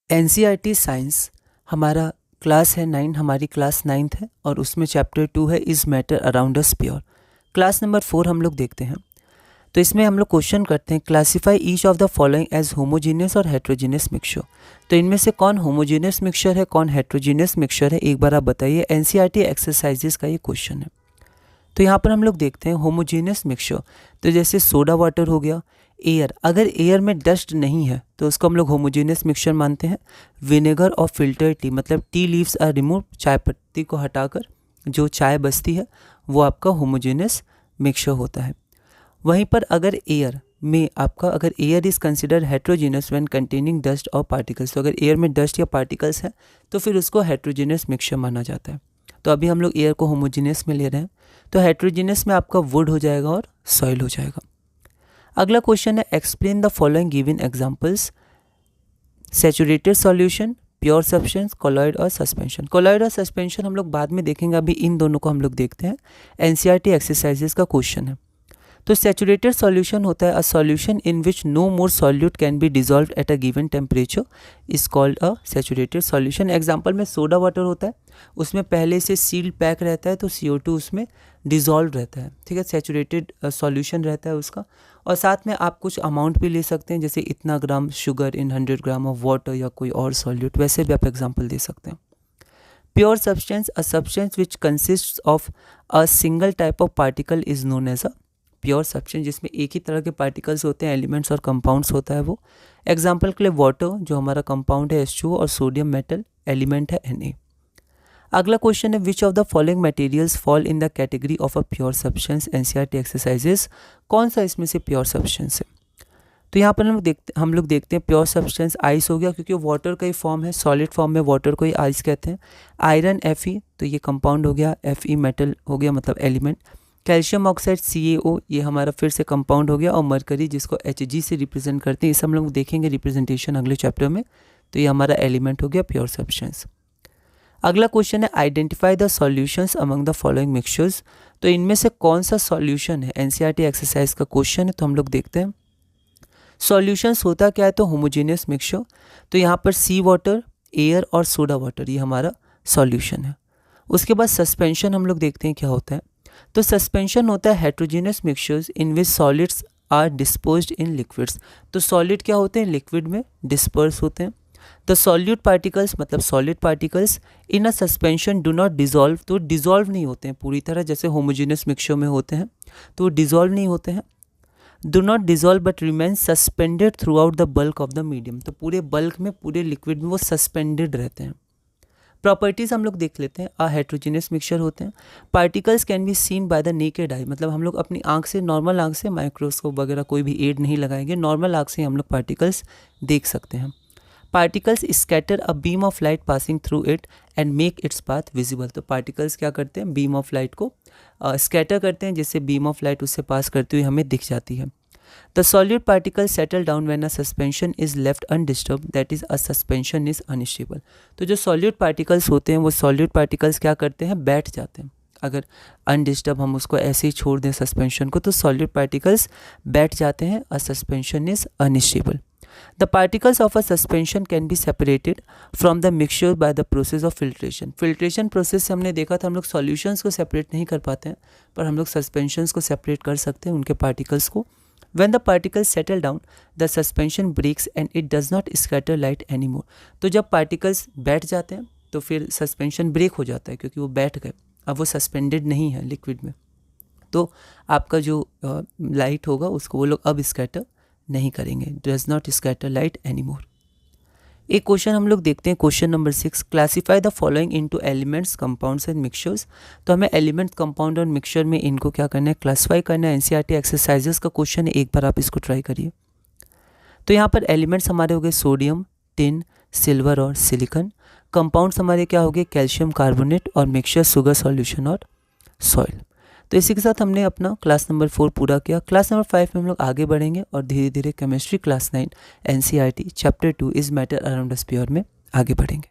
NCERT science हमारा class है 9, हमारी क्लास 9th है और उसमें चैप्टर 2 है is matter around us pure. Class number 4 हम लोग देखते हैं। तो इसमें हम लोग क्वेश्चन करते हैं, classify each of the following as homogeneous और हेट्रोजीनियस मिक्सचर। तो इनमें से कौन होमोजीनियस मिक्सचर है, कौन हेट्रोजीनियस मिक्सचर है, एक बार आप बताइए। एनसीईआरटी एक्सरसाइजेस का ये क्वेश्चन है। तो यहाँ पर हम लोग देखते हैं होमोजीनियस मिक्सचर, तो जैसे सोडा वाटर हो गया, एयर, अगर एयर में डस्ट नहीं है तो उसको हम लोग होमोजीनियस मिक्सचर मानते हैं। विनेगर और फिल्टर टी, मतलब टी लीव्स आर रिमूव, चाय पत्ती को हटाकर जो चाय बचती है वो आपका होमोजीनियस मिक्सचर होता है। वहीं पर अगर एयर में आपका, अगर air is considered heterogeneous when containing dust और पार्टिकल्स, तो अगर एयर में डस्ट या पार्टिकल्स हैं तो फिर उसको हेट्रोजीनियस मिक्सचर माना जाता है। तो अभी हम लोग एयर को होमोजीनियस में ले रहे हैं, तो हेट्रोजीनियस में आपका वुड हो जाएगा और सॉइल हो जाएगा। अगला क्वेश्चन है, explain the following given examples. Saturated solution, pure substance, colloid और सस्पेंशन। कोलॉइड और सस्पेंशन हम लोग बाद में देखेंगे, अभी इन दोनों को हम लोग देखते हैं। एनसीईआरटी एक्सरसाइजेस का क्वेश्चन है। तो सैचुरेटेड सॉल्यूशन होता है a solution in which no more solute can be dissolve at a given temperature is called a saturated solution. Example में सोडा वाटर होता है, उसमें पहले से सील पैक रहता है तो CO2 उसमें डिजॉल्व रहता है, ठीक है, सैचुरेटेड सॉल्यूशन रहता है उसका। और साथ में आप कुछ अमाउंट भी ले सकते हैं, जैसे इतना gram sugar in 100 gram of water या कोई और सॉल्यूट, वैसे भी आप एग्जाम्पल दे सकते हैं। Pure substance, a substance which consist of a single type of particle is known as a pure substance, जिसमें एक ही तरह के पार्टिकल्स होते हैं, एलिमेंट्स और कंपाउंड्स होता है वो। एग्जाम्पल के लिए वाटर जो हमारा कंपाउंड है H2O और सोडियम मेटल एलिमेंट है Na। अगला क्वेश्चन है, which of the following materials fall in the category of a pure substance. NCERT exercises, कौन सा इसमें से प्योर सब्सटेंस है। तो यहाँ पर हम लोग देखते हैं प्योर सब्सटेंस आइस हो गया, क्योंकि वाटर का ही फॉर्म है, सॉलिड फॉर्म में वाटर को ही आइस कहते हैं। आयरन Fe, तो ये कंपाउंड हो गया, Fe मेटल हो गया मतलब एलिमेंट। कैल्शियम ऑक्साइड CaO, ये हमारा फिर से कंपाउंड हो गया। और मरकरी जिसको Hg से रिप्रेजेंट करते हैं, इसे हम लोग देखेंगे रिप्रेजेंटेशन अगले चैप्टर में। तो ये हमारा एलिमेंट हो गया प्योर सब्सटेंस। अगला क्वेश्चन है, identify the solutions among the following mixtures. तो इनमें से कौन सा सॉल्यूशन है, एनसीईआरटी एक्सरसाइज का क्वेश्चन है। तो हम लोग देखते हैं सॉल्यूशंस होता क्या है, तो होमोजेनियस मिक्सचर। तो यहाँ पर सी वाटर, एयर और सोडा वाटर, ये हमारा सॉल्यूशन है। उसके बाद सस्पेंशन हम लोग देखते हैं क्या होता है। तो सस्पेंशन होता है heterogeneous mixtures in which solids are disposed in liquids. तो सॉलिड क्या होते हैं, लिक्विड में डिस्पर्स होते हैं। द सॉल्यूट पार्टिकल्स, मतलब solid particles in a suspension do not dissolve, तो डिजॉल्व नहीं होते हैं पूरी तरह, जैसे होमोजीनियस मिक्सचर में होते हैं, तो वो डिजॉल्व नहीं होते हैं। Do not dissolve but remain suspended through out the bulk of the medium, तो पूरे बल्क में, पूरे लिक्विड में वो सस्पेंडेड रहते हैं। प्रॉपर्टीज़ हम लोग देख लेते हैं। हेट्रोजीनियस मिक्सचर होते हैं। Particles can be seen by the naked eye, मतलब हम लोग अपनी आंख से, नॉर्मल आंख से, माइक्रोस्कोप वगैरह कोई भी एड नहीं लगाएंगे, नॉर्मल आंख से हम लोग पार्टिकल्स देख सकते हैं। Particles scatter a beam of light passing through it and make its path visible, तो पार्टिकल्स क्या करते हैं, बीम ऑफ लाइट को स्कैटर करते हैं, जिससे बीम ऑफ लाइट उससे पास करते हुए हमें दिख जाती है। The solid particles settle down when a suspension is left undisturb, that is a suspension is unstable. तो जो सॉलिड पार्टिकल्स होते हैं वो सॉलिड पार्टिकल्स क्या करते हैं, बैठ जाते हैं। अगर अनडिस्टर्ब हम उसको ऐसे ही छोड़ दें सस्पेंशन को, तो सॉलिड पार्टिकल्स बैठ जाते हैं, अ suspension is unstable. The particles of a suspension can be separated from the mixture by the process of filtration. Filtration process से हमने देखा था, हम लोग solutions को separate नहीं कर पाते हैं, पर हम लोग suspensions को separate कर सकते हैं उनके particles को। When the particles settle down, the suspension breaks and it does not scatter light anymore. तो जब particles बैठ जाते हैं तो फिर suspension break हो जाता है, क्योंकि वो बैठ गए, अब वो suspended नहीं है लिक्विड में, तो आपका जो लाइट होगा उसको वो लोग अब स्कैटर नहीं करेंगे, does not scatter light any more. एक क्वेश्चन हम लोग देखते हैं, question number 6, classify the following into elements, compounds and mixtures. तो हमें एलिमेंट, कंपाउंड और मिक्सचर में इनको क्या करना है, क्लासीफाई करना है। एनसीईआरटी एक्सरसाइजेस का क्वेश्चन है, एक बार आप इसको ट्राई करिए। तो यहाँ पर एलिमेंट्स हमारे हो गए सोडियम, टिन, सिल्वर और सिलिकॉन। कंपाउंड्स हमारे क्या हो गए, कैल्शियम कार्बोनेट और मिक्सचर शुगर सॉल्यूशन और सॉइल। तो इसी के साथ हमने अपना क्लास नंबर 4 पूरा किया। क्लास नंबर 5 में हम लोग आगे बढ़ेंगे और धीरे धीरे chemistry class 9 NCERT chapter 2 is matter around us pure में आगे बढ़ेंगे।